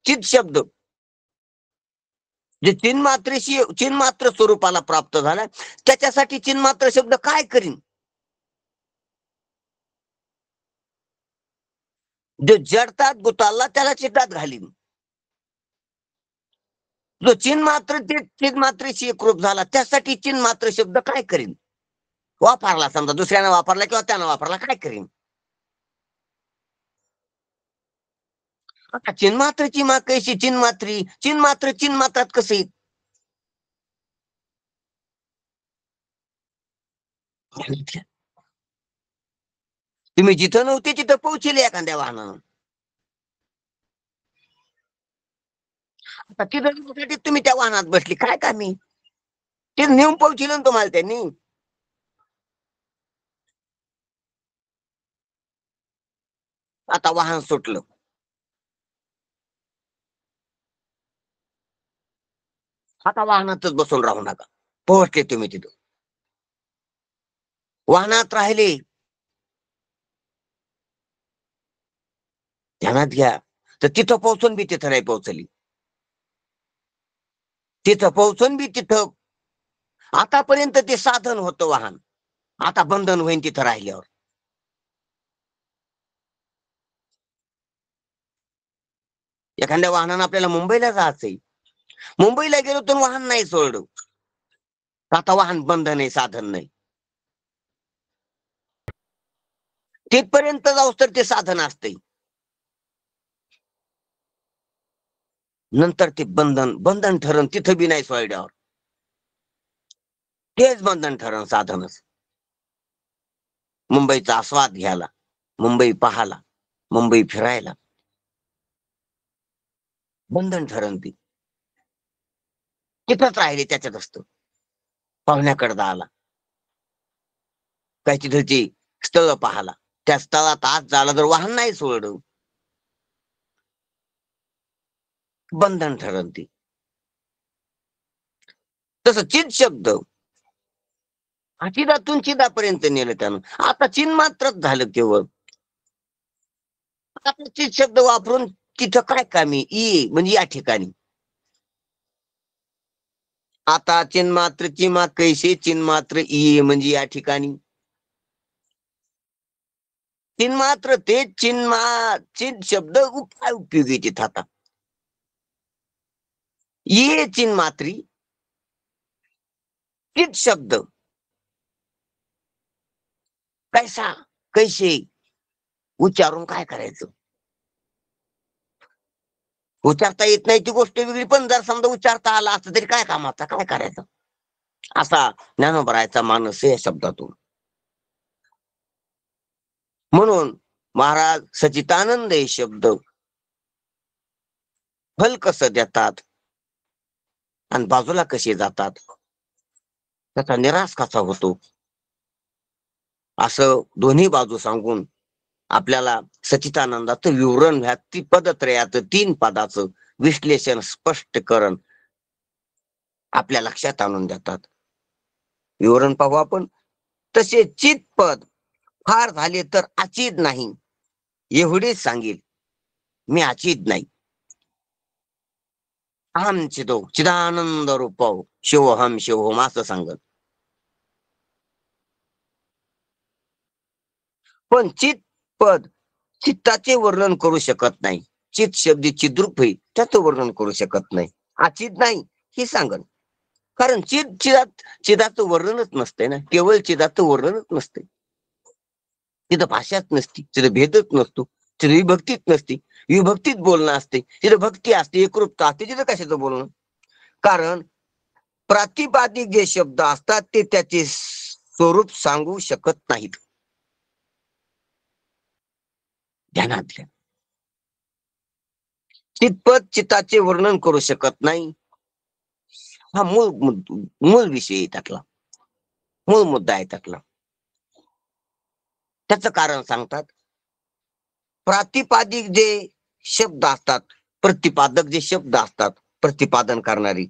चित शब्द जे चिन्मात्रेशी चिन्मात्र स्वरूपाला प्राप्त झाला, त्याच्यासाठी चिन्मात्र शब्द काय करीन? जो जडतात गुताला त्याला चित्तात घालीन. जो चिन्मात्र ते चिन्मात्रेशी एकरूप झाला, त्यासाठी चिन्मात्र शब्द काय करीन? वापरला, समजा दुसऱ्यानं वापरला किंवा त्यानं वापरला, काय करीन? आता चिन्मात्रची मा कैशी चिन्मात्री, चिन्मात्र चिन्मात्रात कसं येईल? तुम्ही जिथं नव्हते तिथं पोहोचले एखाद्या वाहनानं. आता तिथं तुम्ही त्या वाहनात बसली, काय कामी? ते नेऊन पोहोचलं तुम्हाला त्यांनी. आता वाहन सुटलं, आता वाहनातच बसून राहू नका. पोहोचले तुम्ही तिथं, वाहनात राहिले, ध्यानात घ्या. तर तिथं पोहोचून बी तिथं नाही पोहोचली. तिथं पोहोचून बी तिथं आतापर्यंत ते साधन होतं वाहन, आता बंधन होईन तिथं राहिल्यावर. एखाद्या वाहनानं आपल्याला मुंबईला जायचंय, मुंबईला गेलो तर वाहन नाही सोडलं, आता वाहन बंधन आहे, साधन नाही. तिथपर्यंत जाऊस तर ते साधन असते, नंतर ते बंधन बंधन ठरण, तिथं बी नाही सोडल्यावर तेच बंधन ठरण साधनच. मुंबईचा आस्वाद घ्यायला, मुंबई पाहायला, मुंबई फिरायला बंधन ठरण ती. तिथंच राहिले, त्याच्यात असतं. पाहुण्याकडे आला, काय तिथलची स्थळ पाहाला, त्या स्थळात आज झाला जर वाहन नाही सोडलं, बंधन ठरण ती. तसं चित शब्द चिदातून चिदापर्यंत नेलं त्यानं. आता चिन्ह मात्रच झालं केवळ. आता चित शब्द वापरून तिथं काय कामी? ई म्हणजे या ठिकाणी. आता चिन्मात्र चिमा कैसे, चिन्मात्र ई म्हणजे या ठिकाणी. चिन्मात्र ते चिन्ह शब्द काय उपयोगी तिथं आता? ये चिन्मात्री चित शब्द कैसा कैसे उच्चारून काय करायचं? उच्चारता येत नाही ती गोष्ट वेगळी, पण जर समजा उच्चारता आला असतं तरी काय कामाचा, काय करायचं? असा ज्ञानोबरायचा मानस या शब्दातून. म्हणून महाराज सचितानंद हे शब्द फल कसं देतात आणि बाजूला कसे जातात, त्याचा निराश कसा होतो, असं दोन्ही बाजू सांगून आपल्याला सचितानंदाचं विवरण ह्या पदत्रयाचं 3 पदाचं विश्लेषण स्पष्टकरण आपल्या लक्षात आणून देतात. विवरण पाहू आपण. तसे चित पद फार झाले तर अचित नाही, एवढेच सांगेल. मी अचित नाही. अहम चितो चिदानंद रूपव शिवोहम शिवोहम असं सांगत. पण चित पद चित्ताचे वर्णन करू शकत नाही. चित शब्द चिद्रूप होई, त्याचं वर्णन करू शकत नाही. अचित नाही हे सांगत. कारण चिदाचं वर्णनच नसते ना, केवळ चिदाचं वर्णनच नसते. तिथं भाषाच नसती, तिथं भेदच नसतो, तिथं विभक्तीच नसती, विभक्तीत बोलणं असते. तिथं भक्ती असते, एकरूपता असते, तिथं कशाचं बोलणं? कारण प्रातिपादिक जे शब्द असतात ते त्याचे स्वरूप सांगू शकत नाहीत. ध्यानात घ्या. चितपद चिताचे वर्णन करू शकत नाही, हा मूळ विषय आहे त्यातला, मूळ मुद्दा आहे त्यातला. त्याचं कारण सांगतात. प्रातिपादिक जे शब्द असतात, प्रतिपादक जे शब्द असतात, प्रतिपादन करणारी,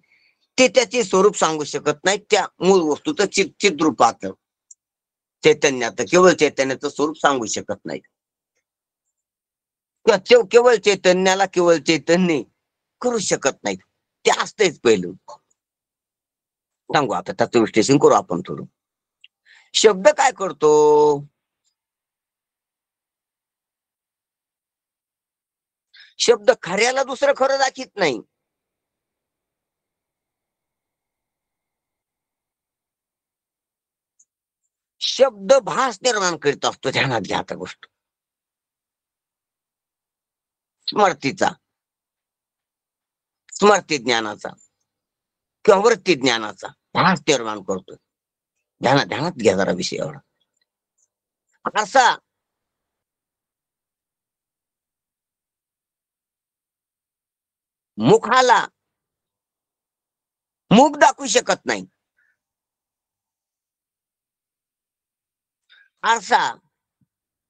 ते त्याचे स्वरूप सांगू शकत नाही. त्या मूळ वस्तूचं चिद्रूपाचं चैतन्याचं, केवळ चैतन्याचं स्वरूप सांगू शकत नाही. केवळ चैतन्याला केवळ चैतन्य करू शकत नाहीत. ते असतेच पहिलं. सांगू आता त्याचं विश्लेषण करू आपण थोडं. शब्द काय करतो? शब्द खऱ्याला दुसरं खरं दाखीत नाही. शब्द भास निर्माण करीत असतो. ध्यानात घ्या आता गोष्ट. स्मृतीचा, स्मृती ज्ञानाचा किंवा वृत्ती ज्ञानाचा भास निर्माण करतो. ध्यानात ध्यानात घ्या जरा विषय एवढा. असा मुखाला मुख दाखवू शकत नाही. आरसा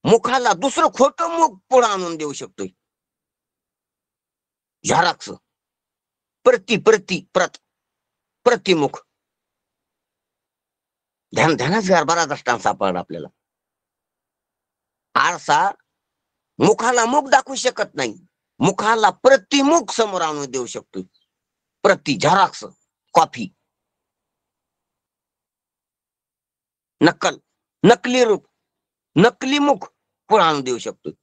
मुखाला दुसरं खोटं मुख पुढे आणून देऊ शकतोय. झेरॉक्स, प्रतिमुख. ध्यानात बरा दृष्टांत सापडला आपल्याला. आरसा मुखाला मुख दाखवू शकत नाही. मुखाला प्रतिमुख समोर आणून देऊ शकतोय. झेरॉक्स, कॉपी, नक्कल, नकली रूप, नकली मुख पुढे आणून देऊ शकतोय.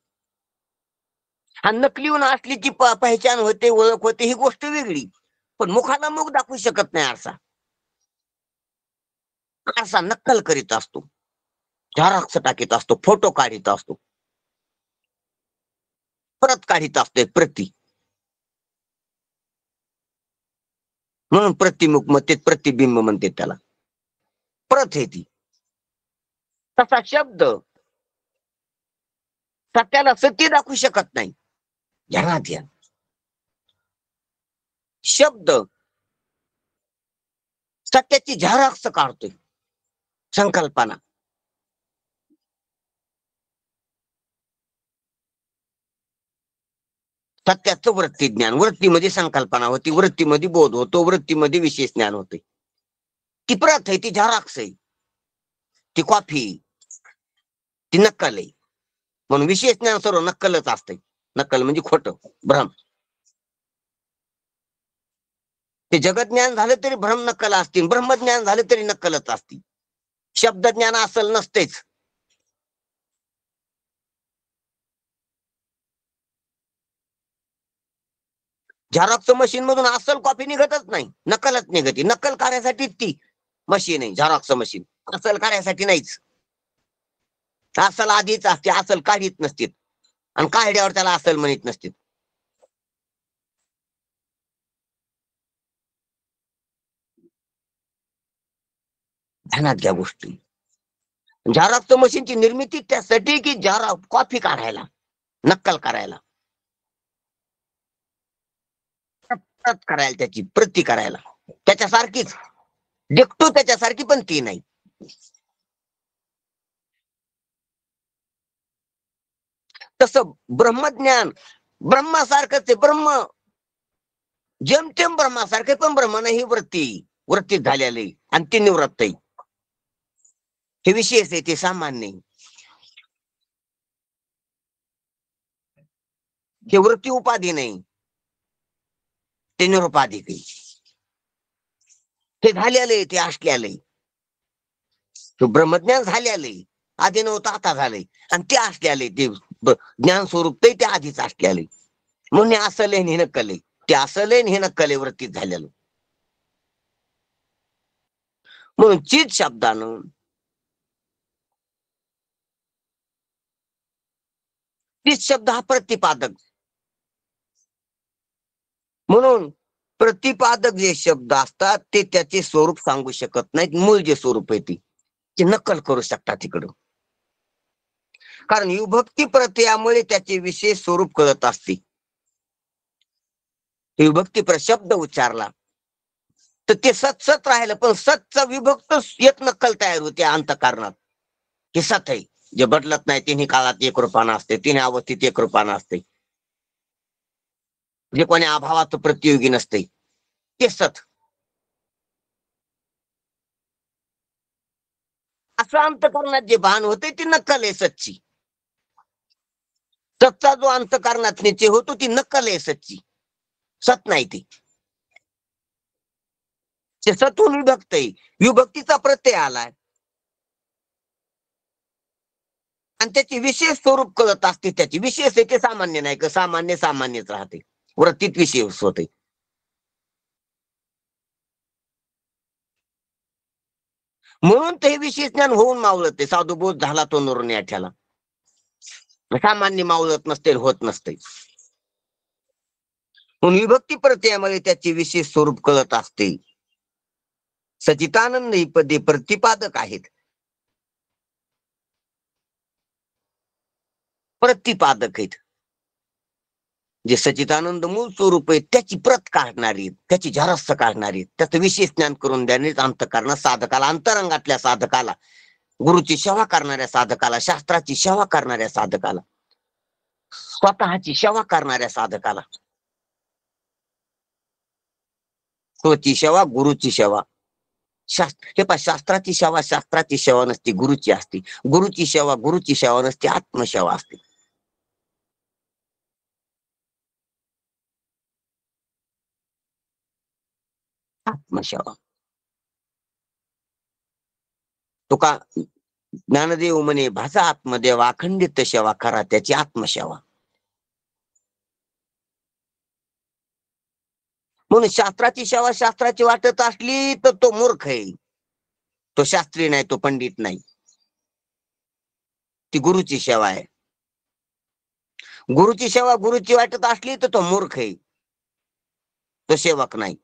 हा नकली होऊन असलीची पहिचान होते, ओळख होते, ही गोष्ट वेगळी. पण मुखाला मुख दाखवू शकत नाही आरसा. आरसा नक्कल करीत असतो, झेरॉक्स टाकीत असतो, फोटो काढीत असतो, परत काढीत असतो प्रती. म्हणून प्रतिमुख म्हणते, प्रतिबिंब म्हणते त्याला. परत आहे ती. तसा शब्द सत्याला सत्य दाखवू शकत नाही. ध्यानात घ्या. शब्द सत्याची झेरॉक्स काढतोय. संकल्पना सत्याचं वृत्ती ज्ञान. वृत्तीमध्ये संकल्पना होती, वृत्तीमध्ये बोध होतो, वृत्तीमध्ये विशेष ज्ञान होते. ती प्रत आहे, ती झेरॉक्स आहे, ती कॉफी, ती नक्कल आहे. म्हणून विशेष ज्ञान सर्व नक्कलच असते. नक्कल म्हणजे खोटं, भ्रम. ते जगत ज्ञान झालं तरी भ्रम नक्कल असतील, ब्रह्मज्ञान झालं तरी नक्कलच असतील. शब्द ज्ञान असल नसतेच. झेरॉक्स मशीन मधून असल कॉपी निघतच नाही, नक्कलच निघते. नक्कल कार्यासाठी ती मशीन आहे, झेरॉक्स मशीन. असल कार्यासाठी नाहीच. असल आधीच असते, असल काढीत नसतील, आणि काढल्यावर त्याला असल म्हणत नसतील. ध्यानात घ्या गोष्टी. झेरॉक्स मशीनची निर्मिती त्यासाठी की झेरॉक्स कॉपी काढायला, नक्कल करायला, प्रत करायला, त्याची प्रती करायला. त्याच्यासारखीच डिक्टो त्याच्यासारखी, पण ती नाही. तसं ब्रह्मज्ञान ब्रह्मासारखंच आहे. ब्रह्म जेमतेम ब्रह्मासारखे, पण ब्रह्म नाही वृत्ती झालेली, आणि ती निवृत्त आहे. हे विशेष आहे, ते सामान्य आहे. हे वृत्ती उपाधी नाही, ते निरुपाधिक आहे. ते झालेले, ते असलेले. तो ब्रह्मज्ञान झालेले, आधी नव्हतं आता झालंय, आणि ते असलेले, ते ज्ञान स्वरूप ते आधीच असलेले. म्हणून असले हे नक्कले, ते असले हे नक्कले वृत्तीत झालेलं. म्हणून चित शब्दानं चित शब्द हा प्रतिपादक. म्हणून प्रतिपादक जे शब्द असतात ते त्याचे स्वरूप सांगू शकत नाहीत. मूळ जे स्वरूप आहे ते नक्कल करू शकतात तिकडं. कारण विभक्ती प्रत्ययामुळे त्याचे विशेष स्वरूप कळत असते. विभक्ती शब्द उच्चारला तर ते सत सत राहिलं, पण सतचा विभक्त एक नक्कल तयार होते अंतःकारणात. हे सत आहे, जे बदलत नाही. तिन्ही काळात एक रूपानं असते, तिन्ही अवस्थेत एक रूपानं असते, जे कोणी अभावात प्रतियोगी नसते, ते सत. असं अंतःकरणात जे भान होते ती नक्कल आहे सच्ची. सतचा जो अंतःकरणात निश्चय होतो ती नक्कल आहे सच्ची. सत नाही ते सतून विभक्त आहे. विभक्तीचा प्रत्यय आलाय आणि त्याचे विशेष स्वरूप कळत असते. त्याची विशेष आहे ते सामान्य नाही का, सामान्य सामान्यच राहते, वृत्तीत विशेष होते. म्हणून ते विशेष ज्ञान होऊन मावळत ते साधुबोध झाला तो नरुण्याठ्याला. सामान्य मावळत नसते, होत नसते. म्हणून विभक्ती प्रत्ययामध्ये त्याचे विशेष स्वरूप कळत असते. सचितानंद ही पदे प्रतिपादक आहेत. प्रतिपादक आहेत. जे सचितानंद मूळ स्वरूप आहे त्याची प्रत काढणारी, त्याची झरस्स काढणारी, त्याचं विशेष ज्ञान करून देणारी अंतःकरणा साधकाला, अंतरंगातल्या साधकाला, गुरुची सेवा करणाऱ्या साधकाला, शास्त्राची सेवा करणाऱ्या साधकाला, स्वतःची सेवा करणाऱ्या साधकाला. स्वची सेवा, गुरुची सेवा. शास्त्राची सेवा शास्त्राची सेवा नसते, गुरुची असते. गुरुची सेवा गुरुची सेवा नसते, आत्मसेवा असते. आत्मसेवा. तुका ज्ञानदेव म्हणे, भाषा आत्मदेव अखंडित सेवा करा त्याची आत्मसेवा. म्हणून शास्त्राची सेवा शास्त्राची वाटत असली तर तो मूर्ख आहे, तो शास्त्री नाही, तो पंडित नाही. ती गुरुची सेवा आहे. गुरुची सेवा गुरुची वाटत असली तर तो मूर्ख आहे, तो सेवक नाही,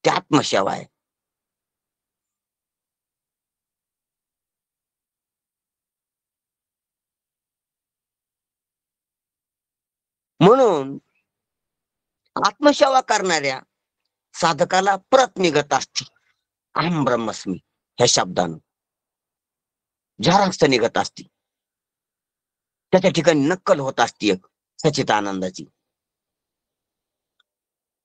ती आत्मसेवा आहे. म्हणून आत्मसेवा करणाऱ्या साधकाला प्रत निघत असते. अहम ब्रह्मस्मी ह्या शब्दानं झरास्त निघत असते. त्याच्या ठिकाणी नक्कल होत असते एक सचितानंदाची.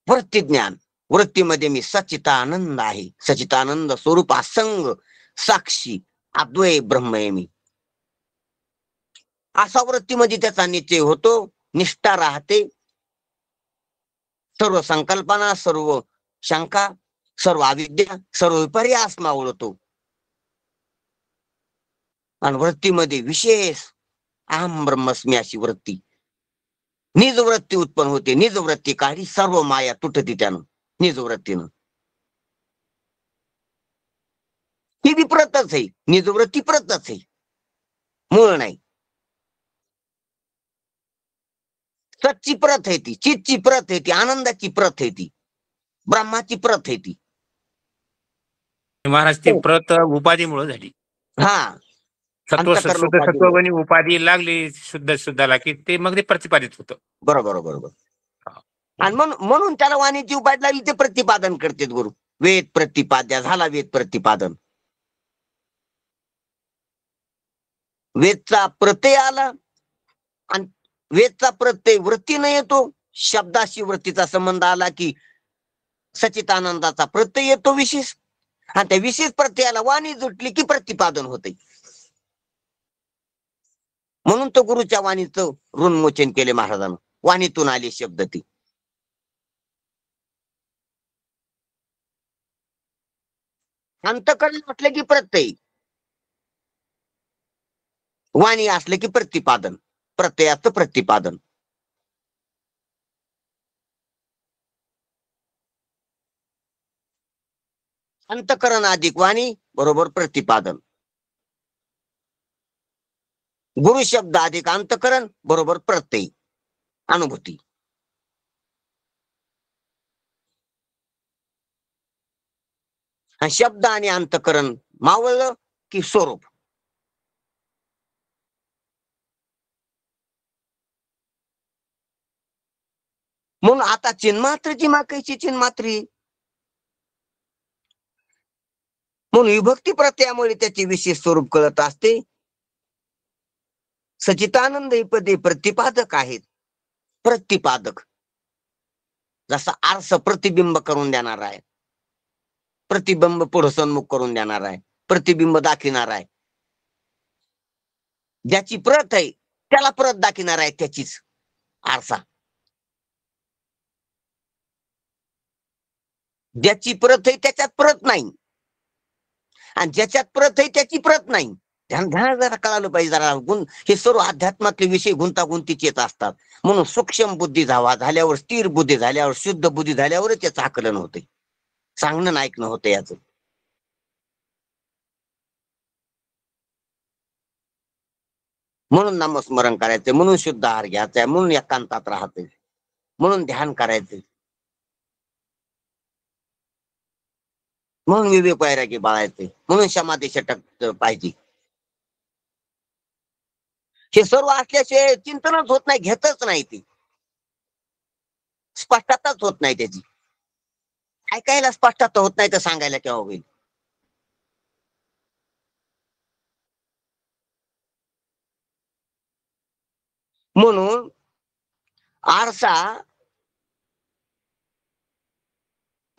वृत्ती ज्ञान, वृत्तीमध्ये मी सचितानंद आहे, सचितानंद स्वरूप असंग साक्षी अद्वय ब्रह्म आहे मी, असा वृत्तीमध्ये त्याचा निश्चय होतो, निष्ठा राहते. सर्व संकल्पना, सर्व शंका, सर्व अविद्या, सर्व विपर्यास मावळतो. आणि वृत्तीमध्ये विशेष अहम ब्रह्मस्मी अशी वृत्ती, निज वृत्ती उत्पन्न होते. निज वृत्ती काढी सर्व माया तुटती त्यानं, निज वृत्तीनं. ही बी प्रतच आहे, निज वृत्ती प्रतच आहे, मूळ नाही. सच्ची प्रत आहे ती, चितची प्रत आहे ती, आनंदाची प्रत आहे ती, ब्रह्माची प्रत आहे ती. महाराज ती प्रत उपाधीमुळे झाली. हा, सत्व शुद्ध सत्वगुणी उपाधी लागली शुद्ध शुद्धाला की ते मग ते प्रतिपादित होतं. बरोबर बरोबर. आणि म्हणून त्याला वाणीची उपाधी लागली, ते प्रतिपादन करते गुरु. वेद प्रतिपाद्या झाला, वेद प्रतिपादन. वेदचा प्रत्यय आला आणि वेदचा प्रत्यय वृत्तीने येतो. शब्दाशी वृत्तीचा संबंध आला की सचितानंदाचा प्रत्यय येतो विशेष, आणि त्या विशेष प्रत्ययाला वाणी जुटली की प्रतिपादन होते. म्हणून तो गुरुच्या वाणीचं ऋणमोचन केले महाराजांना. वाणीतून आले शब्द ती. अंतकरण म्हटलं की प्रत्यय, वाणी असलं की प्रतिपादन, प्रत्ययाचं प्रतिपादन. अंतकरण अधिक वाणी बरोबर प्रतिपादन. गुरु शब्द अधिक अंतकरण बरोबर प्रत्यय, अनुभूती. आणि शब्द आणि अंतकरण मावळलं की स्वरूप. म्हणून आता चिन्मात्रची माकायची चिन्मात्री. म्हणून विभक्ती प्रत्ययामुळे त्याचे विशेष स्वरूप कळत असते. सचितानंद ही पदे प्रतिपादक आहेत. प्रतिपादक जसा आरस प्रतिबिंब करून देणार आहे, प्रतिबिंब पुढे सन्मुख करून देणार आहे, प्रतिबिंब दाखविणार आहे. ज्याची प्रत आहे त्याला प्रत दाखविणार आहे, त्याचीच आरसा. ज्याची प्रत आहे त्याच्यात प्रत नाही, आणि ज्याच्यात प्रत आहे त्याची प्रत नाही. ध्यान ध्यान जरा कळालं पाहिजे जरा. हे सर्व अध्यात्मातले विषय गुंतागुंतीचे येत असतात. म्हणून सूक्ष्म बुद्धी झाल्यावर, स्थिर बुद्धी झाल्यावर, शुद्ध बुद्धी झाल्यावरच याचं आकलन होते. सांगणं ऐकणं होतं याचं. म्हणून नामस्मरण करायचंय, म्हणून शुद्ध आहार घ्यायचाय, म्हणून एकांतात राहते, म्हणून ध्यान करायचंय, म्हणून विवेक वैरागी बाळायचे, म्हणून समाधी षटक पाहिजे. हे सर्व असल्याशिवाय चिंतनच होत नाही, घेतच नाही, ती स्पष्टताच होत नाही त्याची. ऐकायला स्पष्टता होत नाही तर सांगायला केव्हा होईल. म्हणून आरसा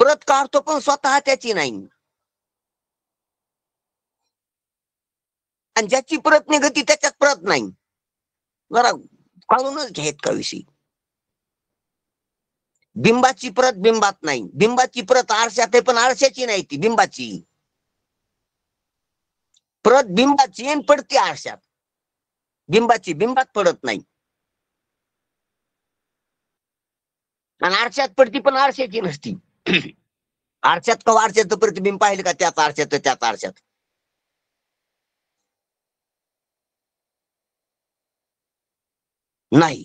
प्रत काढतो पण स्वतः त्याची नाही, आणि ज्याची प्रत निघती त्याच्यात प्रत नाही. जरा काढूनच घ्यायत का विषय. बिंबाची प्रत बिंबात नाही, बिंबाची प्रत आरशात आहे पण आरशाची नाही, ती बिंबाची प्रत बिंबाची पडते आरशात, बिंबाची बिंबात पडत नाही. आणि आरशात पडती पण आरशाची नसती. आरशात का आरशाचं प्रतिबिंब पाहिलं का त्याच आरशात त्याच आरशात. नाही.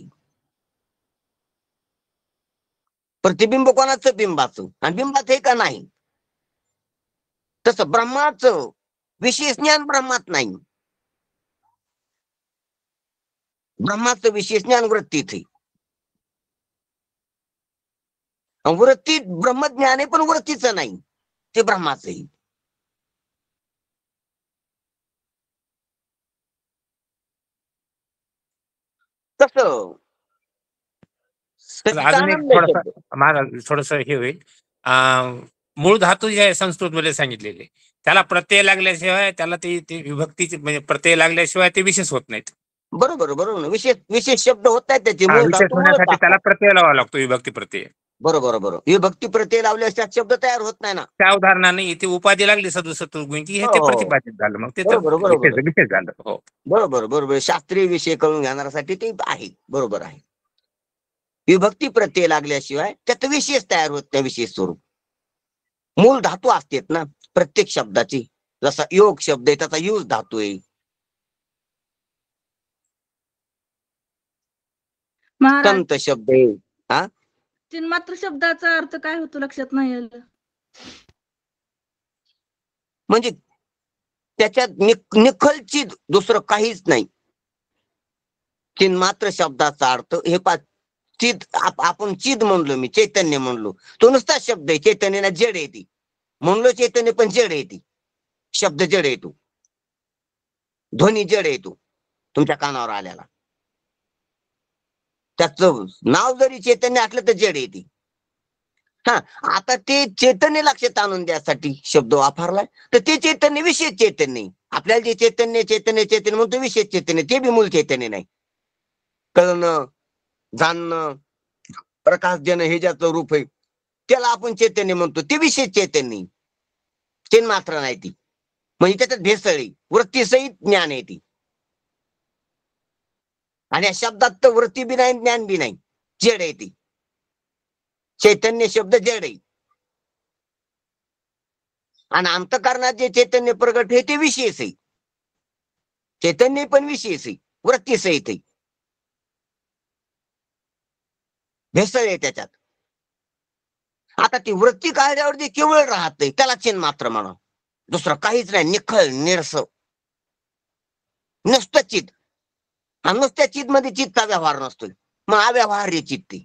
प्रतिबिंब कोणाचं? बिंबाचं. आणि बिंबात हे का नाही. तसं ब्रह्माचं विशेष ज्ञान ब्रह्मात नाही. ब्रह्माचं विशेष ज्ञान वृत्तीत आहे. वृत्तीत ब्रह्मज्ञान आहे पण वृत्तीचं नाही, ते ब्रह्माचं आहे. तसं अजून एक सच्चिदानंद थोडासा शब्द. माझा थोडस हे होईल. मूळ धातू जे आहे संस्कृत मध्ये सांगितलेले, त्याला प्रत्यय लागल्याशिवाय, त्याला ते विभक्तीचे म्हणजे प्रत्यय लागल्याशिवाय ते विशेष होत नाहीत. बरोबर बरोबर. विशेष विशेष शब्द होत नाहीत त्याचे, मूळ विशेष धातू मूळच होण्यासाठी त्याला असतात. प्रत्यय लावावा लागतो, विभक्ती प्रत्यय. बरोबर बरोबर. विभक्ती प्रत्यय लावल्यास शब्द तयार होत नाही ना. त्या उदाहरणाने इथे उपाधी लागली सदुसत्व गुणची, हे हो ते हो. प्रतिपादित झालं, मग ते तर बरोबर बरोबर विशेष विशेष झालं. हो बरोबर बरोबर. शास्त्रीय विषय कळून घेण्यासाठी ते आहे. बरोबर आहे. विभक्ती प्रत्यय लागल्याशिवाय त्यात विशेष तयार होत नाही, विशेष स्वरूप. मूळ धातू असतेत ना प्रत्येक शब्दाची. जसा योग शब्द आहे त्याचा यूज धातू आहे. महाराज, संत शब्द आहे. हा, चिन्मात्र शब्दाचा अर्थ काय होतो लक्षात नाही आलं. म्हणजे त्याच्यात निखलची दुसरं काहीच नाही. चिन्मात्र शब्दाचा अर्थ हे चिद, आपण चिद म्हणलो, मी चैतन्य म्हणलो, तो नुसता शब्द आहे. चैतन्याला जड आहे ती म्हणलो, चैतन्य पण जड आहे ती. शब्द जड येतो, ध्वनी जड येतो तुमच्या कानावर आल्याला. त्याचं नाव जरी चैतन्य असलं तर जड येते. हा, आता ते चैतन्य लक्षात आणून द्यासाठी शब्द वापरलाय, तर ते चैतन्य विशेष चैतन्य. आपल्याला जे चैतन्य चैतन्य चैतन्य म्हणतो विशेष चैतन्य, ते बी मूल चैतन्य नाही. कळणं, जाणणं, प्रकाश देणं हे ज्याचं रूप आहे त्याला आपण चैतन्य म्हणतो, ते विशेष चैतन्य. चिन्ह मात्र नाही ती. म्हणजे त्याच्यात भेसळी वृत्तीसहित ज्ञान आहे ती. आणि या शब्दात तर वृत्ती बी नाही, ज्ञान बी नाही, जड आहे ती. चैतन्य शब्द जड आहे. आणि अंतःकरणात जे चैतन्य प्रगट आहे ते विशेष आहे. चैतन्य पण विशेष आहे, वृत्ती सहित आहे. भेसळ आहे त्याच्यात. आता ती वृत्ती काढल्यावर जे केवळ राहते त्याला चिन्ह मात्र म्हणा, दुसरं काहीच नाही. निखळ निरस नुसतं चित. आणि नुसत्या चित मध्ये चित्तचा व्यवहार नसतोय, मग अव्यवहार्य चित्त.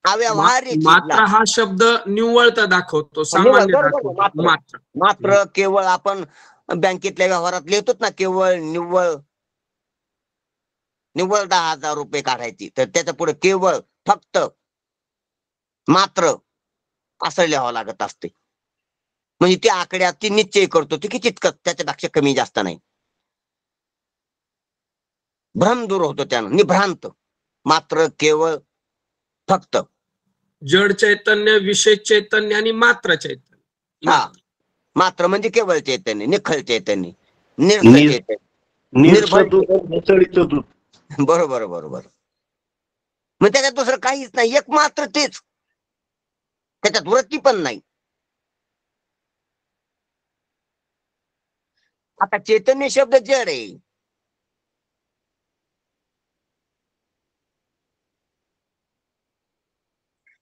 अव्यवहार्य चित्तला मात्र हा शब्द निव्वळता दाखवतो, निवळ. सामान्य बरोबर. दाखवतो. मात्र मात्र मात्र केवळ आपण बँकेतल्या व्यवहारात लिहितो ना, केवळ निव्वळ. निव्वळ 10,000 रुपये काढायची तर त्याच्या पुढे केवळ, फक्त, मात्र असं लिहावं लागत असते. म्हणजे त्या आकड्यात ती निश्चय करतो की तितकं, त्याच्यापेक्षा कमी जास्त नाही. भ्रम दूर होतो त्यानं, निभ्रांत. मात्र, केवळ, फक्त जड चैतन्य, विशेष चैतन्य आणि मात्र चैतन्य. हा, मात्र म्हणजे केवळ चैतन्य, निखळ चैतन्य, निर्स निर- चैतन्य, निर्भय निर्सदूत आणि भेसळीचं दूत. बरोबर बरोबर. मग त्याच्यात दुसरं काहीच नाही, एक मात्र तेच, त्याच्यात वृत्ती पण नाही. आता चैतन्य शब्द जड आहे,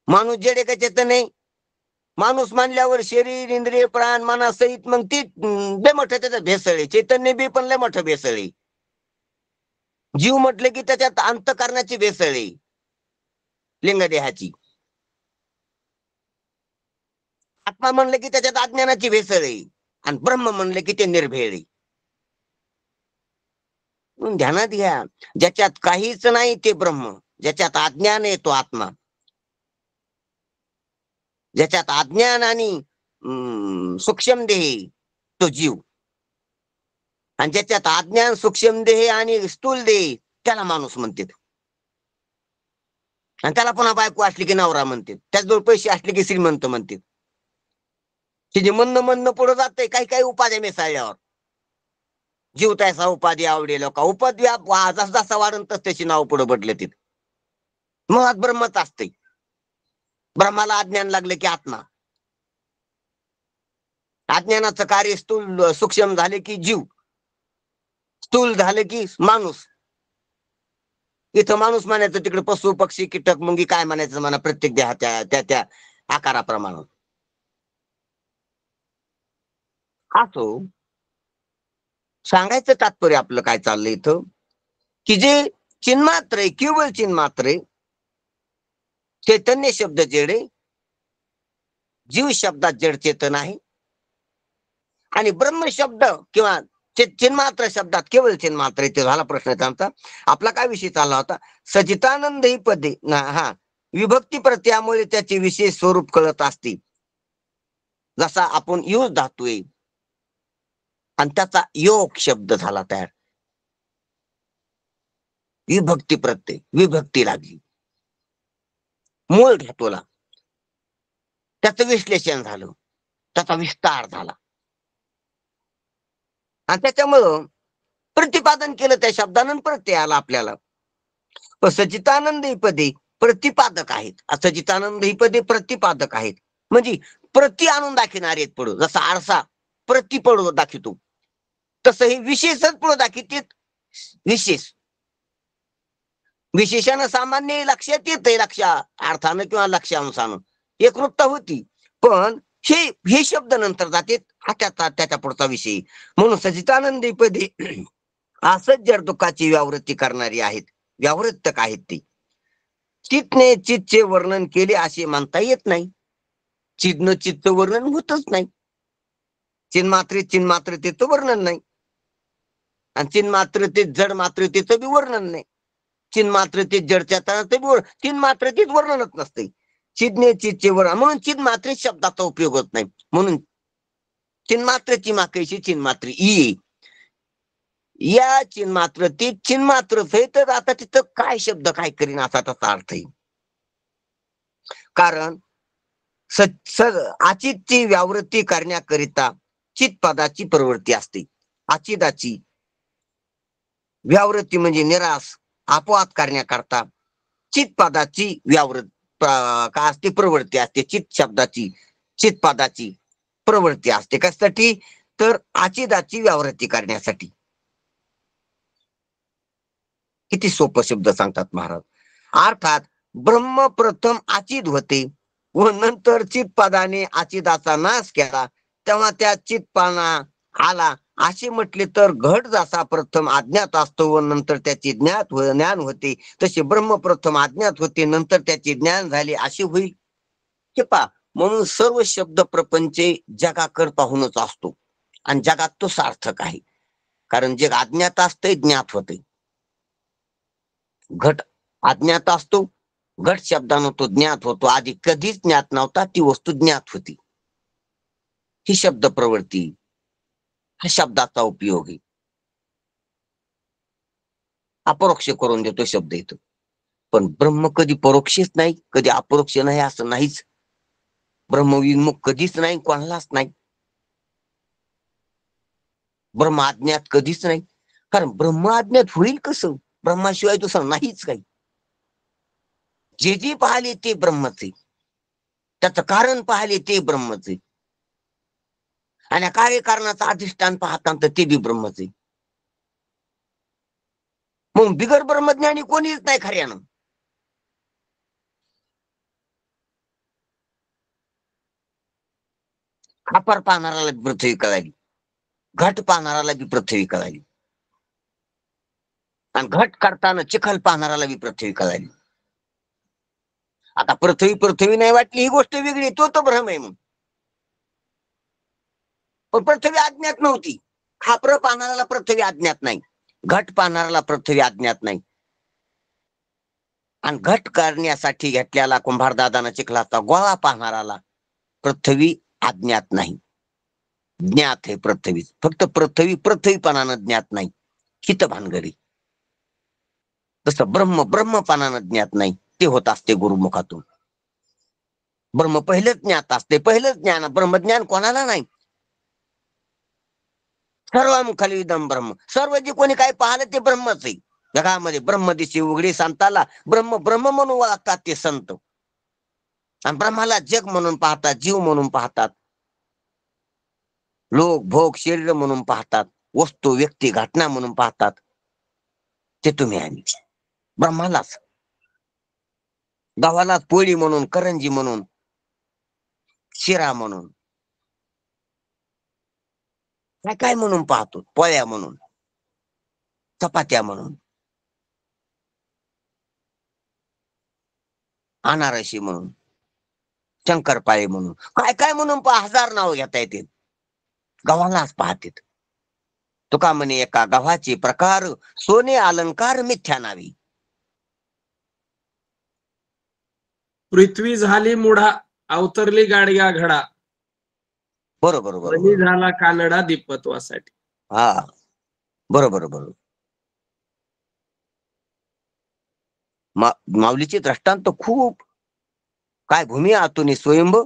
माणूस जड आहे का चेतन आहे? माणूस मानल्यावर शरीर, इंद्रिय, प्राण, मनासहित मग ती लय मोठं त्याच्यात भेसळ आहे. चैतन्य बी पण लय मोठं भेसळ आहे. जीव म्हटलं की त्याच्यात अंतःकरणाची भेसळ आहे, लिंगदेहाची. आत्मा म्हणलं की त्याच्यात अज्ञानाची भेसळ आहे, आणि ब्रह्म म्हणलं की ते निर्भेळ आहे. म्हणून ध्यानात घ्या, ज्याच्यात काहीच नाही ते ब्रह्म, ज्याच्यात अज्ञान आहे तो आत्मा, ज्याच्यात अज्ञान आणि सूक्ष्म देह तो जीव, आणि ज्याच्यात अज्ञान, सूक्ष्म देह आणि स्थूल देह त्याला माणूस म्हणतात. आणि त्याला पुन्हा बायको असली की नवरा म्हणतात, त्याचजवळ पैसे असले की श्रीमंत म्हणतात. तिचे म्हणणं पुढे जातंय, काही काही उपाध्या मिसळल्यावर. जीव त्याचा उपाधी आवडेल का, उपाधी जसा जसा वाढून तस त्याची नाव पुढे बदलत. मुळात ब्रह्मच असते. ब्रह्माला अज्ञान लागलं की आत्मा, अज्ञानाचं कार्य स्थूल सूक्ष्म झाले की जीव, स्थूल झाले की माणूस. इथं माणूस म्हणायचं, तिकडे पशु पक्षी कीटक मुंगी काय म्हणायचं म्हणा, प्रत्येक देहाच्या त्या त्या आकाराप्रमाणे. असो, सांगायचं तात्पर्य आपलं काय चाललंय इथं, की जे चिन्मात्र आहे, केवळ चिन्मात्र आहे, चैतन्य शब्द जड आहे, जीव शब्दात जड चेतन आहे, आणि ब्रह्म शब्द किंवा चिन्मात्र शब्दात केवळ चिन्मात्र आहे. ते झाला प्रश्न त्यांचा. आपला काय विषय चालला होता, सचितानंद ही पदे हा विभक्ती प्रत्ययामुळे त्याचे विशेष स्वरूप कळत असते. जसा आपण यूज धातू आहे आणि त्याचा योग शब्द झाला तयार, विभक्ती प्रत्यय, विभक्ती लागली मूळ धातूला, त्याचं विश्लेषण झालं, त्याचा विस्तार झाला, आणि त्याच्यामुळं प्रतिपादन केलं त्या शब्दानं प्रत्यय आला आपल्याला. सचितानंद ही पदे प्रतिपादक आहेत, सचितानंद ही पदे प्रतिपादक आहेत, म्हणजे प्रति आणून दाखविणारे आहेत पुढं. जसा आरसा प्रति पडू दाखवतो, तसं हे विशेषच पुढे दाखवते. विशेष विशेषानं सामान्य लक्षात येते, लक्षा अर्थानं किंवा लक्षानुसार एकरूपता होती, पण हे शब्द नंतर जाते त्याच्या पुढचा विषय. म्हणून सचितानंदी पदे असंच जड दुःखाची व्यावृत्ती करणारी आहेत, व्यावृत्तक आहेत ते. चित्तने चित्तचे वर्णन केले असे म्हणता येत नाही. चित्तनं चित्तचं वर्णन होतच नाही. चिन्मात्रेचं वर्णन नाही, आणि चिन्मात्रतेत जड मात्रतेचं बी वर्णन नाही. चिन्मात्रतेत जडच्या चिन्मात्रतेत वर्णनच नसते. चिन्ने चित्तचे वर्णन, म्हणून चिन्मात्रे शब्दाचा उपयोग होत नाही. म्हणून चिन्मात्रची माकेशी चिन्मात्री ई, या चिन्मात्रतेत चिन्मात्रच आहे, तर आता तिथं काय शब्द काय करीन असा त्याचा अर्थ आहे. कारण आचितची व्यावृत्ती करण्याकरिता चित पदाची प्रवृत्ती असते. आचिदाची व्यावृत्ती म्हणजे निराश अपवाद करण्याकरता चित पदाची व्यावृत्ती काय असते, प्रवृत्ती असते. चित शब्दाची, चित पदाची प्रवृत्ती असते. कशासाठी, तर आचिदाची व्यावृत्ती करण्यासाठी. किती सोपं शब्द सांगतात महाराज. अर्थात ब्रह्म प्रथम आचिद होते व नंतर चित पदाने आचिदाचा नाश केला, तेव्हा त्या चितपणा आला असे म्हटले तर घट जसा प्रथम अज्ञात असतो व नंतर त्याचे ज्ञान होते, तसे ब्रह्म प्रथम अज्ञात होते नंतर त्याचे ज्ञान झाले असे होईल. हे पहा, म्हणून सर्व शब्द प्रपंच जगाकर पाहूनच असतो, आणि जगात तो सार्थक आहे. कारण जे अज्ञात असते ज्ञात होते. घट अज्ञात असतो, घट शब्दानं तो ज्ञात होतो. आधी कधीच ज्ञात नव्हता, ती वस्तू ज्ञात होती. ही शब्द प्रवृत्ती, हा शब्दाचा उपयोग आहे. अपरोक्ष करून देतो शब्द इथं. पण ब्रह्म कधी परोक्षच नाही, कधी अपरोक्ष नाही असं नाहीच. ब्रह्मविमुख कधीच नाही, कोणालाच नाही. ब्रह्म अज्ञात कधीच नाही. कारण ब्रह्म अज्ञात होईल कसं? ब्रह्माशिवाय दुसरं नाहीच काही. जे जे पाहिले ते ब्रह्मच आहे, त्याचं कारण पाहिले ते ब्रह्मच आहे, आणि कार्यकारणाचं अधिष्ठान पाहता तर ते बी ब्रह्मच आहे. मग बिगर ब्रह्मज्ञानी कोणीच नाही खऱ्यानं. खापर पाहणाराला बी पृथ्वी कळाली, घट पाहणाराला बी पृथ्वी कळाली, आणि घट करताना चिखल पाहणाराला बी पृथ्वी कळाली. आता पृथ्वी पृथ्वी नाही वाटली ही गोष्ट वेगळी, तो भ्रम आहे. मग पण पृथ्वी अज्ञात नव्हती. खापर पाहणाराला पृथ्वी अज्ञात नाही, घट पाहणाराला पृथ्वी अज्ञात नाही, आणि घट करण्यासाठी घेतलेला कुंभारदादानं चिखलाचा गोळा पाहणाराला पृथ्वी अज्ञात नाही, ज्ञात आहे पृथ्वी. फक्त पृथ्वी पृथ्वीपणानं ज्ञात नाही, हित भानगडी. तसं ब्रह्म ब्रह्मपणानं ज्ञात नाही, ते होत असते गुरुमुखातून. ब्रह्म पहिलंच ज्ञात असते, पहिलंच ज्ञान. ब्रह्मज्ञान कोणाला नाही. सर्वामुखाली इदम ब्रह्म, सर्व जे कोणी काय पाहिलं ते ब्रह्मच आहे. जगामध्ये ब्रह्मदिशी उघडी संताला ब्रह्म ब्रह्म म्हणून ओळखतात ते संत, आणि ब्रह्माला जग म्हणून पाहतात, जीव म्हणून पाहतात, लोक भोग शरीर म्हणून पाहतात, वस्तू व्यक्ती घटना म्हणून पाहतात. ते तुम्ही आणि ब्रह्मालाच, गावालाच पोळी म्हणून, करंजी म्हणून, शिरा म्हणून, काय काय म्हणून पाहतो, पोळ्या म्हणून, चपात्या म्हणून, अनारशी म्हणून, शंकरपाळे म्हणून, काय काय म्हणून हजार नाव घेता येतील. गव्हालाच पाहतात. तुका म्हणे एका गव्हाचे प्रकार, सोने अलंकार मिथ्या नावी. पृथ्वी झाली मुढा, अवतरली गाडग्या घडा, बरोबर बनी बरोबर. झाला कानडा दीपत्वासाठी. हा बरोबर बरोबर. माऊलीचे दृष्टांत खूप. काय भूमी आतून स्वयंभ,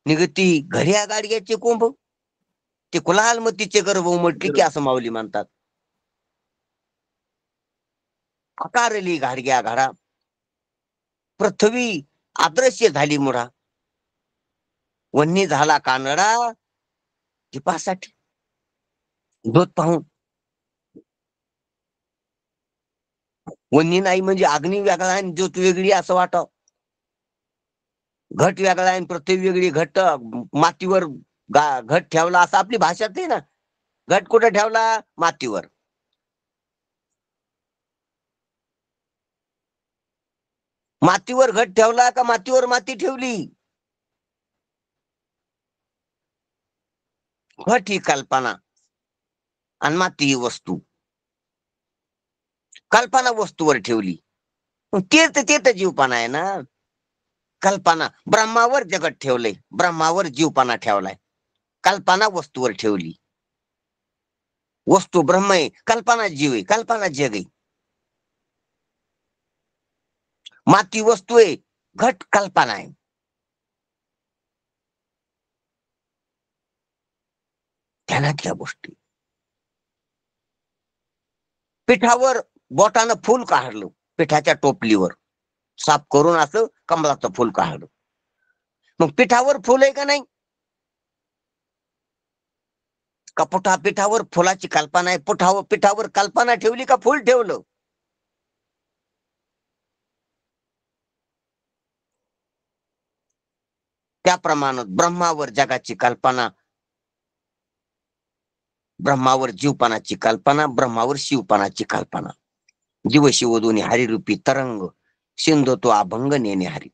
निगती घड्या गाडग्याचे कोंभ, ते कुलालमतीचे गर्भ उमटली की असं माऊली म्हणतात. आकारली घाडग्या घडा, पृथ्वी आदृश्य झाली मुढा, वन्नी झाला कानडा दीपासाठी. दूध पाहून वन्नी नाही म्हणजे अग्नी वेगळा आणि ज्योत वेगळी असं वाटावं, घट वेगळा आणि पृथ्वी वेगळी. घट मातीवर घट ठेवला असं आपली भाषात नाही ना. घट कुठे ठेवला? मातीवर. मातीवर घट ठेवला का मातीवर माती ठेवली? घट ही कल्पना आणि माती ही वस्तू. कल्पना वस्तूवर ठेवली, तेच तर जीवपणा आहे ना. कल्पना ब्रह्मावर जगत ठेवलंय, ब्रह्मावर जीवपणा ठेवलाय. कल्पना वस्तूवर ठेवली, वस्तू ब्रह्म आहे, कल्पना जीव आहे, कल्पना जग आहे. माती वस्तू आहे, घट कल्पना आहे. ध्यानातल्या गोष्टी. पिठावर बोटानं फुल काढलं, पिठाच्या टोपलीवर साफ करून असं कमळाचं फुल काढलं, मग पिठावर फुल आहे का नाही? का पिठावर फुलाची कल्पना आहे? पिठावर कल्पना ठेवली का फुल ठेवलं? त्याप्रमाणे ब्रह्मावर जगाची कल्पना, ब्रह्मावर जीवपणाची कल्पना, ब्रह्मावर शिवपणाची कल्पना. जीव शिव दोन्ही हरिरूपी तरंग, सिंधू तो अभंग नेणे हरी.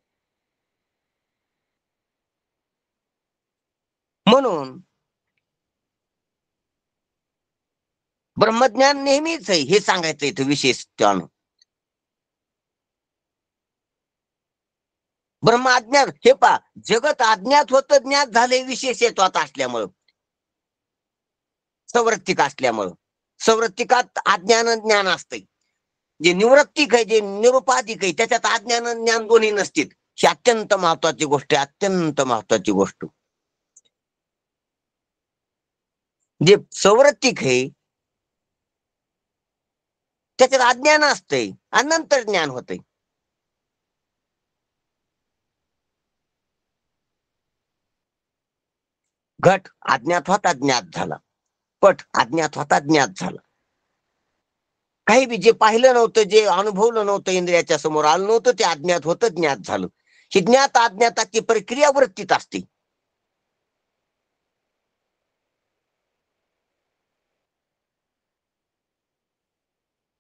म्हणून ब्रह्मज्ञान नेहमीच आहे हे सांगायचं इथं विशेष. ब्रह्म अज्ञात, हे पा जगत अज्ञात होत ज्ञात झाले विशेष येतो असल्यामुळं, संवृत्तिक असल्यामुळं. संवृत्तिकात अज्ञान ज्ञान असतंय, जे निवृत्तिक आहे, जे निरुपाधिक आहे, त्याच्यात अज्ञान आणि ज्ञान दोन्ही नसतील. ही अत्यंत महत्वाची गोष्ट आहे, अत्यंत महत्वाची गोष्ट. जे सवृत्तिक आहे त्याच्यात अज्ञान असतंय आणि नंतर ज्ञान होतंय. घट अज्ञात होता ज्ञात झाला, पट अज्ञात होता ज्ञात झाला. काही बी जे पाहिलं नव्हतं, जे अनुभवलं नव्हतं, इंद्रियाच्या समोर आलं नव्हतं, ते अज्ञात होतं ज्ञात झालं. ही ज्ञात अज्ञाताची प्रक्रिया वृत्तीत असते.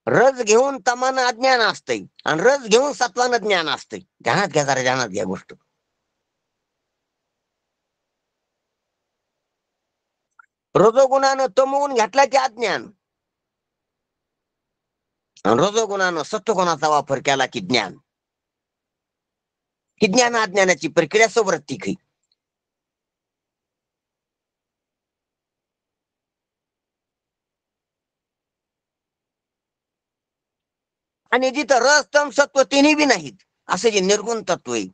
रस घेऊन तमानं अज्ञान असतंय आणि रस घेऊन सत्वानं ज्ञान असतंय. ध्यानात घ्या, जरा ध्यानात घ्या गोष्ट. रजोगुणानं तमोगुण घेतला की अज्ञान, आणि रजोगुणानं सत्वगुणाचा वापर केला की ज्ञान. ही ज्ञान अज्ञानाची प्रक्रिया सवृत्तिक आहे. आणि जिथं रस तम सत्व तिन्ही बी नाहीत, असं जे निर्गुण तत्व आहे,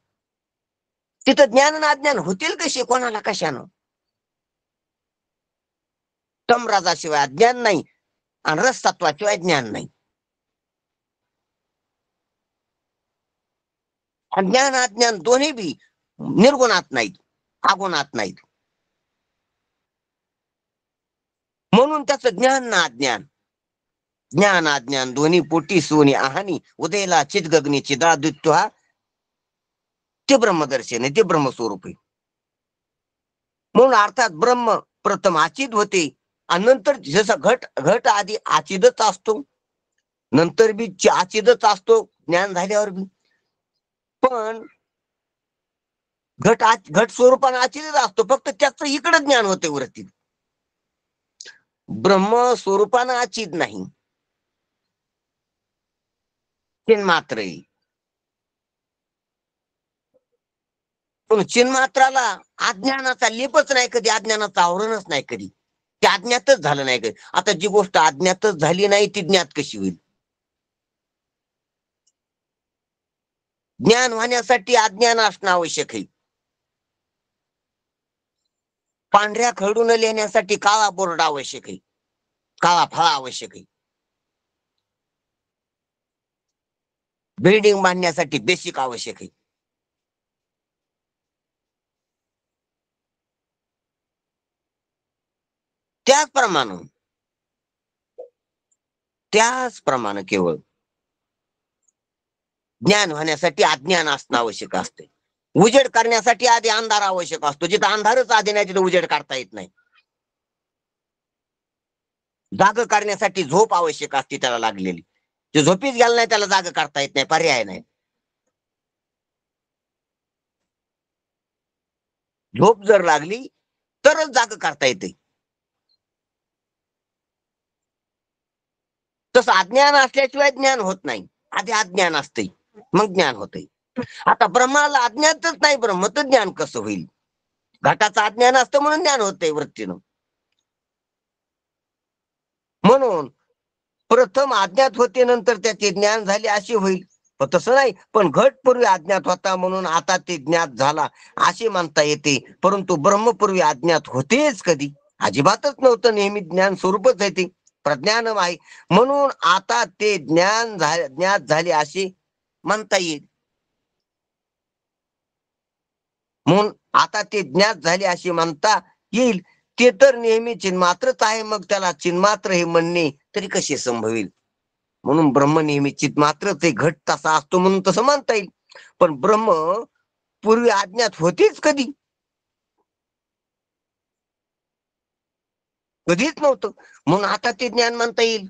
तिथं ज्ञान आणि अज्ञान होतील कसे, कोणाला कशानं? तम राजाशिवाय अज्ञान नाही आणि रस तत्वाशिवाय ज्ञान नाही. ज्ञान अज्ञान दोन्ही बी निर्गुणात नाहीत, अगुणात नाहीत. म्हणून त्याचं ज्ञान ना अज्ञान, ज्ञान अज्ञान दोन्ही पोटी सोनी आहानी उदयला चित गगनी चिदादित्य, हा ते ब्रह्मदर्शन आहे, ते ब्रह्मस्वरूप आहे. म्हणून अर्थात ब्रह्म प्रथम आचित होते आणि नंतर जसा घट घट आधी आचिदच असतो, नंतर बी आचिदच असतो ज्ञान झाल्यावर बी. पण घट स्वरूपाने आचिदच असतो, फक्त त्याचं इकडं ज्ञान होते वरती. ब्रह्म स्वरूपानं आचित नाही, चिन्मात्र आहे. पण चिन्मात्राला अज्ञानाचा लेपच नाही कधी, अज्ञानाचं आवरणच नाही कधी, ते अज्ञातच झालं नाही कधी. आता जी गोष्ट अज्ञातच झाली नाही ती ज्ञात कशी होईल? ज्ञान होण्यासाठी अज्ञान असणं आवश्यक आहे. पांढऱ्या खडून लिहिण्यासाठी काळा बोर्ड आवश्यक आहे, काळा फळा आवश्यक आहे. बिल्डिंग बांधण्यासाठी बेसिक आवश्यक आहे. त्याचप्रमाणे केवळ ज्ञान होण्यासाठी अज्ञान असणं आवश्यक असते. उजेड करण्यासाठी आधी अंधार आवश्यक असतो, जिथं अंधारच आधी नाही तिथं उजेड काढता येत नाही. जाग करण्यासाठी झोप आवश्यक असते त्याला लागलेली, जे झोपीच गेला नाही त्याला जाग करता येत नाही, पर्याय नाही. झोप जर लागली तरच जाग करता येते. तसं अज्ञान असल्याशिवाय ज्ञान होत नाही, आधी अज्ञान असते मग ज्ञान होते. आता ब्रह्माला अज्ञातच नाही, ब्रह्म तर ज्ञान कसं होईल? घटाचं अज्ञान असतं म्हणून ज्ञान होतंय वृत्तीनं. म्हणून प्रथम अज्ञात होते नंतर त्याचे ज्ञान झाले असे होईल. पण तसं नाही, पण घट पूर्वी अज्ञात होता म्हणून आता ते ज्ञात झाला असे म्हणता येते. परंतु ब्रह्मपूर्वी अज्ञात होतेच कधी? अजिबातच नव्हतं, नेहमी ज्ञान स्वरूपच आहे ते, प्रज्ञानम आहे. म्हणून आता ते ज्ञात झाले असे म्हणता येईल. म्हणून आता ते ज्ञात झाले असे म्हणता येईल. ते तर नेहमी चिन्मात्रच आहे, मग त्याला चिन्मात्र हे म्हणणे तरी कसे संभवेल? म्हणून ब्रह्म नेहमी चिन्मात्रच आहे, घट तसा असतो म्हणून तसं म्हणता येईल. पण ब्रह्म पूर्वी अज्ञात होतीच कधी? कधीच नव्हतं. म्हणून आता ते ज्ञान म्हणता येईल.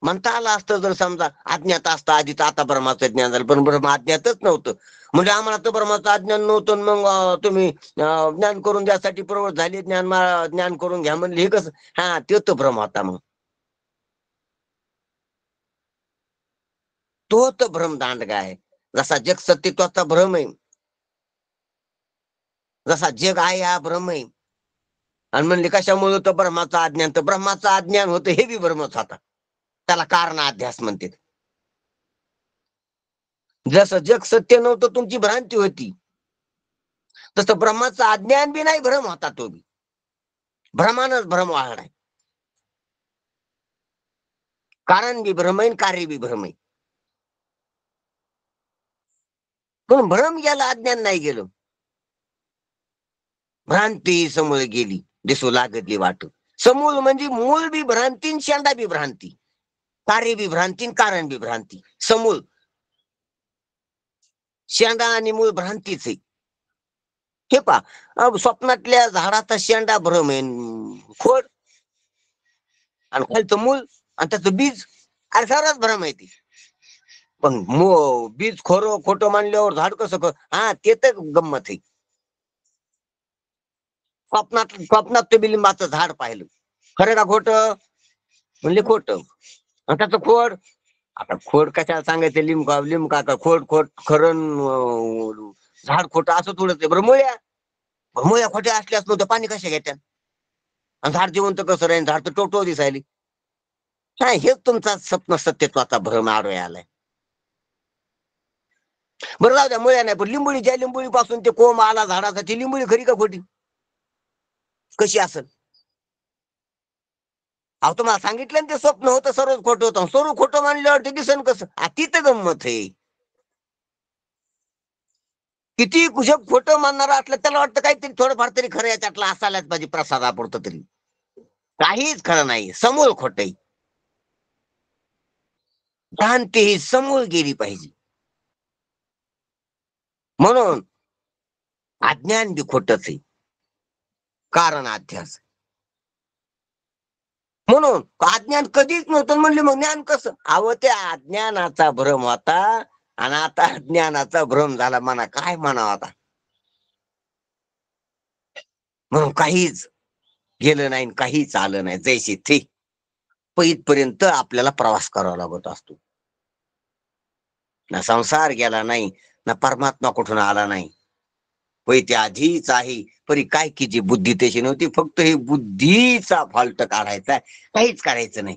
म्हणता आलं असतं जर समजा अज्ञात असतं आधी, तर आता ब्रह्माचं ज्ञान झालं. पण ब्रह्म अज्ञातच नव्हतं, म्हणजे आम्हाला तर ब्रह्माचं अज्ञान नव्हतं, मग तुम्ही ज्ञान करून द्यासाठी प्रवृत्त झाले, ज्ञान करून घ्या म्हणले, हे कसं? हा, ते तर भ्रम होता. मग तो तर भ्रम दांडगा आहे. जसा जग सत्यत्वाचा भ्रम आहे, जसा जग आहे हा भ्रम आहे. आणि म्हणले कशामुळे होतं? ब्रह्माचं अज्ञान. तर ब्रह्माचं अज्ञान होतं हे बी भ्रमच होता, त्याला कारण अध्यास म्हणतात. जसं जग सत्य नव्हतं तुमची भ्रांती होती, तसं ब्रह्माचं अज्ञान बी नाही, भ्रम होता तो बी. भ्रमानच भ्रम वाढलाय. कारण बी भ्रम आहे, कार्य बी भ्रम आहे. पण भ्रम गेला, अज्ञान नाही गेलं. भ्रांती समोर गेली, दिसू लागली वाट. समूळ म्हणजे मूळ बी भ्रांती, शेंडा बी भ्रांती, कार्य बी भ्रांती, कारण बी भ्रांती. समूळ शेंडा आणि मूळ भ्रांतीच आहे. हे पहा, स्वप्नातल्या झाडाचा शेंडा भ्रम आहे, खोड आणि खालचं मूळ आणि त्याचं बीज, अरे सर्वच भ्रम आहे ती. पण बीज खोटं मानल्यावर झाड कसं हा ते तर गंमत आहे. स्वप्नात ते बिलिंबाचं झाड पाहिलं, खरं का खोटं? म्हणले खोटं. आणि त्याचं खोड, आता खोड कशाला सांगायचं? लिमका का खोड खरं झाड खोटं असं थोडंच आहे. बरं मुळ्या खोट्या असल्यास नव्हतं पाणी कशा घेत्या? आणि झाड जिवंत कसं राहील? झाड तर टोटो दिसायली. नाही, हेच तुमचा स्वप्न सत्यत्वाचा भ्रम आडवे आलाय. बरं जाऊ द्या, मुळ्या नाही, पण लिंबुळी, ज्या लिंबुळी पासून ते कोंब आला झाडासाठी, लिंबुळी खरी का खोटी? कशी असेल? अहो तुम्हाला सांगितलं ना, ते स्वप्न होतं सर्व खोटं होतं. सर्व खोटं मानल्यावर ते दिसन कसं? तिथं गंमत आहे. किती कुशक खोटं मानणारा असलं त्याला वाटतं काहीतरी थोडंफार तरी खरं याच्यातलं असायलाच पाहिजे, प्रसादापुरतं तरी. काहीच खरं नाही, समूळ खोट. भ्रांती ही समूळ गेली पाहिजे. म्हणून अज्ञान बी खोटच आहे, कारण अध्यास. म्हणून अज्ञान कधीच नव्हतं म्हणले, मग ज्ञान कसं? अहो त्या अज्ञानाचा भ्रम होता, आणि आता ज्ञानाचा भ्रम झाला. म्हणा काय म्हणावं आता? म्हणून काहीच गेलं नाही, काहीच आलं नाही, जैसे ते इथपर्यंत आपल्याला प्रवास करावा लागत असतो. ना संसार गेला नाही, ना परमात्मा कुठून आला नाही. होय ते आधीच आहे, परी काय की जी बुद्धी त्याची नव्हती. फक्त ही बुद्धीचा फॉल्ट काढायचा, काहीच करायचं नाही.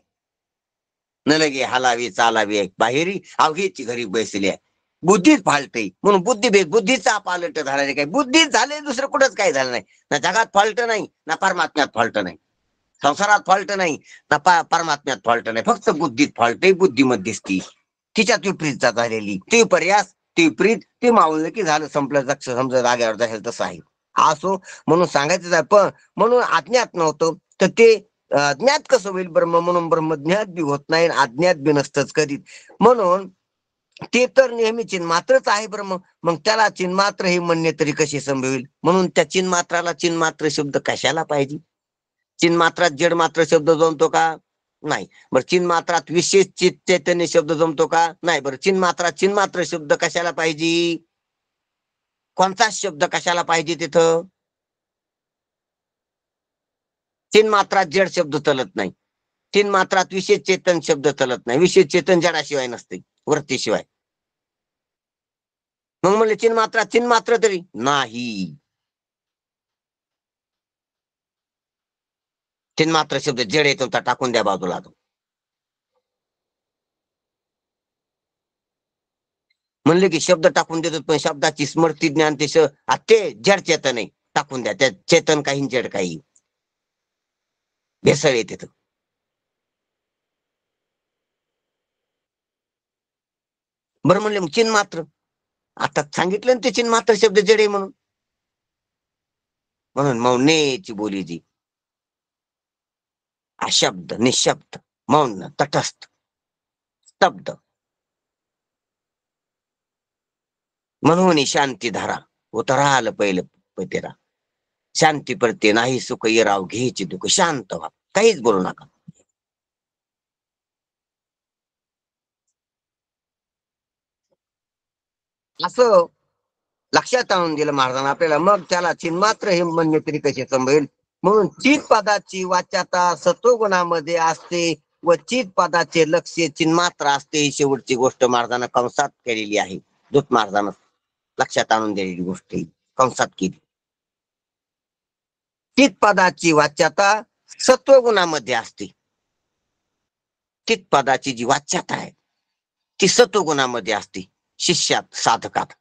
न लगे हलावी चालावी बाहेरी, अवघीची घरी बसली आहे. बुद्धीच फाल्ट आहे, म्हणून बुद्धीचा पालट झाला नाही. काय बुद्धीच झाले, दुसरं कुठंच काही झालं नाही. ना जगात फॉल्ट नाही, ना परमात्म्यात फॉल्ट नाही. संसारात फॉल्ट नाही, ना परमात्म्यात फॉल्ट नाही. फक्त बुद्धीत फॉल्ट आहे. बुद्धीमध्ये दिसती तिच्यात विपरीतता झालेली. ते पर्यास, ते विपरीत, ते मावळलं की झालं, संपलं. लक्ष समजा जागेवर जाईल तसं आहे. असो, म्हणून सांगायचं आहे. पण म्हणून अज्ञात नव्हतं, तर ते ज्ञात कसं होईल ब्रह्म? म्हणून ब्रह्म ज्ञात बी होत नाही, अज्ञात बी नसतंच कधीच. म्हणून ते तर नेहमी चिन्मात्रच आहे ब्रह्म. मग त्याला चिन्मात्र हे म्हणणे तरी कसे संभवेल? म्हणून त्या चिन्मात्राला चिन्मात्र शब्द कशाला पाहिजे? चिन्मात्रात जड मात्र शब्द जमतो का? नाही. बरं चिन्मात्रात विशेष चित चैतन्य शब्द जमतो का? नाही. बरं चिन्मात्र शब्द कशाला पाहिजे? कोणताच शब्द कशाला पाहिजे तिथं? चिन्मात्रात जड शब्द चलत नाही. चिन्मात्रात विशेष चेतन शब्द चलत नाही. विशेष चेतन जडाशिवाय नसते, वृत्तीशिवाय. मग म्हणले चिन्मात्र तरी नाही. चिन्मात्र शब्द जड येतो, टाकून द्या बाजूला. म्हणले की शब्द टाकून देतो, पण शब्दाची स्मृती ज्ञान ते जड चेतन आहे, टाकून द्या. त्या चेतन काही जड काही भेसळ येते. बरं म्हणले मग चिन्मात्र, आता सांगितलं ना ते चिन्मात्र शब्द जड आहे म्हणून. म्हणून मौनेची बोली जी, अशब्द, निशब्द, मौन, तटस्थ, स्तब्ध. म्हणून शांती धारा उतरा आलं पहिलं पतेरा. शांती पडते नाही सुख येराव घ्यायची दुःख. शांत व्हा, काहीच बोलू नका. असं लक्षात आणून दिलं महाराजांना आपल्याला. मग त्याला चिन्मात्र हे म्हणणे तरी कसे संभवेल? म्हणून चित पदाची वाच्यता सत्वगुणामध्ये असते व चित पदाचे लक्ष चिन्मात्र असते. ही शेवटची गोष्ट महाराजांना कंसात केलेली आहे. दूत महाराजांना लक्षात आणून दिलेली गोष्ट कंसात केली. चित पदाची वाच्यता सत्वगुणामध्ये असते. चित पदाची जी वाच्यता आहे ती सत्वगुणामध्ये असते. शिष्यात साधकात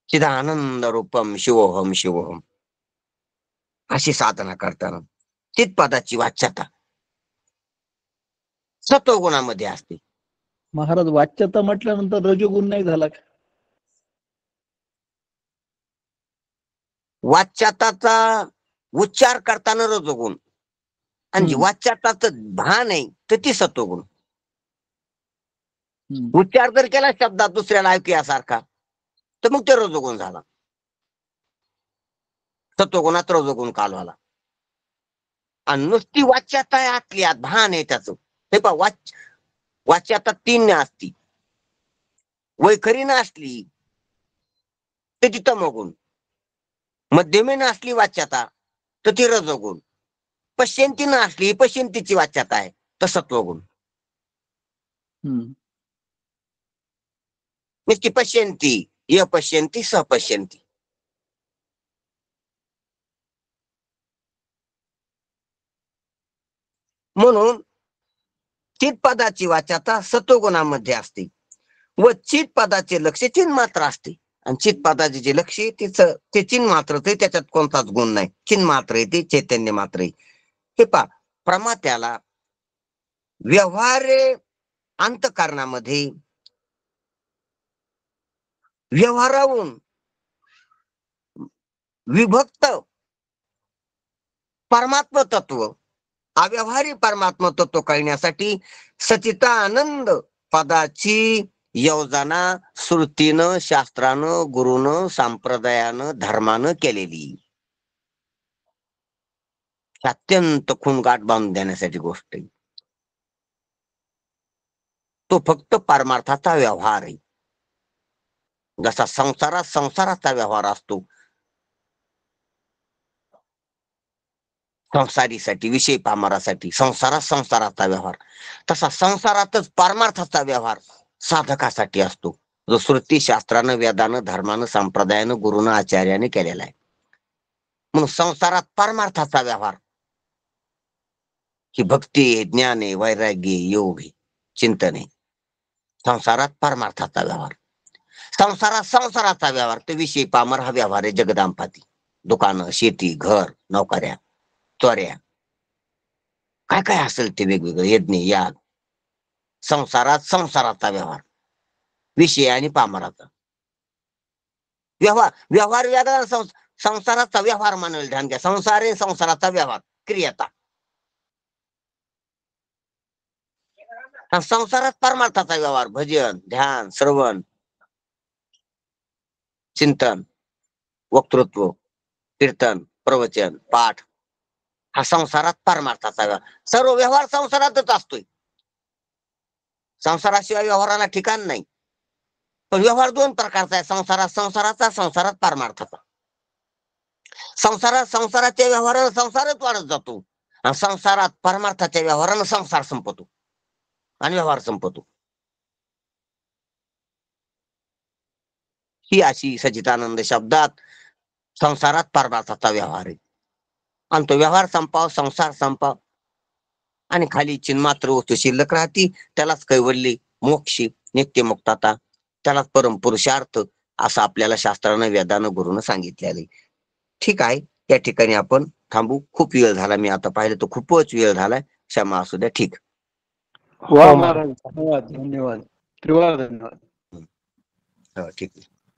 चिदानंद रूपम शिवोहम शिवोहम अशी साधना करताना चित्पदाची वाच्यता सत्वगुणामध्ये असते. महाराज वाच्यता म्हटल्यानंतर रजोगुण नाही झाला का? वाच्यताचा उच्चार करताना रजोगुण आणि जी वाच्यताचं भान आहे तर ती सत्वगुण. उच्चार जर केला शब्दात दुसऱ्याला ऐकू यासारखा तर मग ते रजोगुण झाला. सत्वगुणात रजोगुण कालवाला. आणि नुसती वाच्यता आहे आतली आत भान आहे त्याचं. हे पहा वाच्यता 3 असती, वैखरी असली तर ती तमोगुण, मध्यमेनं असली वाच्यता तर ती रजोगुण, पश्यंतीनं असली पश्यंतीची वाच्यता आहे तर सत्वगुण. नुसती पश्यंती अपश्यंती सपश्यंती. म्हणून चित्पदाची वाच्यता सत्वगुणामध्ये असते व चित्पदाचे लक्ष चिन्मात्र असते. आणि चित्पदाचे जे लक्ष ते चिन्मात्रच आहे, त्याच्यात कोणताच गुण नाही. चिन्मात्र आहे, ते चैतन्य मात्र आहे. हे पहा, प्रमात्याला व्यवहार अंतःकरणामध्ये व्यवहाराहून विभक्त परमात्म तत्व, अव्यवहारी परमात्म तत्व कळण्यासाठी सचितानंद पदाची योजना श्रुतीनं, शास्त्रानं, गुरुनं, संप्रदायानं, धर्मानं केलेली. अत्यंत खूणगाठ बांधून देण्यासाठी गोष्ट आहे. तो फक्त परमार्थाचा व्यवहार आहे. जसा संसाराचा व्यवहार असतो, संसारीसाठी, विषय पामरासाठी संसाराचा व्यवहार, तसा संसारातच परमार्थाचा व्यवहार साधकासाठी असतो, जो श्रुती, शास्त्रानं, वेदानं, धर्मानं, संप्रदायानं, गुरुनं, आचार्याने केलेला आहे. म्हणून संसारात परमार्थाचा व्यवहार ही भक्ती आहे, ज्ञान आहे, वैराग्य, योग आहे, चिंतन आहे. संसारात परमार्थाचा व्यवहार. संसाराचा व्यवहार तो विषय पामर हा व्यवहार आहे. जगदांपाती, दुकानं, शेती, घर, नोकऱ्या, चोऱ्या, काय काय असेल ते वेगवेगळं यज्ञ, याग. संसाराचा व्यवहार, विषय आणि पामराचा व्यवहार वेगळा. संसाराचा व्यवहार मानल ध्यान घ्या. संसार आहे संसाराचा व्यवहार, क्रियता. संसारात परमार्थाचा व्यवहार, भजन, ध्यान, श्रवण, चिंतन, वक्तृत्व, कीर्तन, प्रवचन, पाठ, हा संसारात परमार्थाचा व्यवहार. सर्व व्यवहार संसारातच असतोय. संसाराशिवाय व्यवहाराला ठिकाण नाही. पण व्यवहार 2 प्रकारचा आहे, संसाराचा, संसारात परमार्थाचा. संसाराच्या व्यवहारानं संसारच वाढत जातो आणि संसारात परमार्थाच्या व्यवहारानं संसार संपतो आणि व्यवहार संपतो. ही अशी सच्चिदानंद शब्दात संसारात परमार्थाचा व्यवहार आहे. आणि तो व्यवहार संपाव, संसार संपाव आणि खाली चिन्मात्र वस्तू शिल्लक राहती, त्यालाच कैवल्य, मोक्ष, नित्यमुक्तता, त्यालाच परमपुरुषार्थ असं आपल्याला शास्त्रानं, वेदानं, गुरुनं सांगितलेलं. ठीक आहे, या ठिकाणी आपण थांबू. खूप वेळ झाला, मी आता पाहिलं तर खूपच वेळ झालाय, क्षमा असू द्या. ठीक. वा महाराज, धन्यवाद, धन्यवाद, त्रिवार धन्यवाद. ठीक.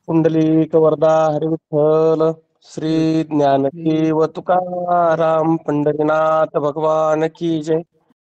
कुंडलिक वरदा हरी विठ्ठल. श्री ज्ञानदेव तुकाराम पंढरीनाथ भगवान की जय.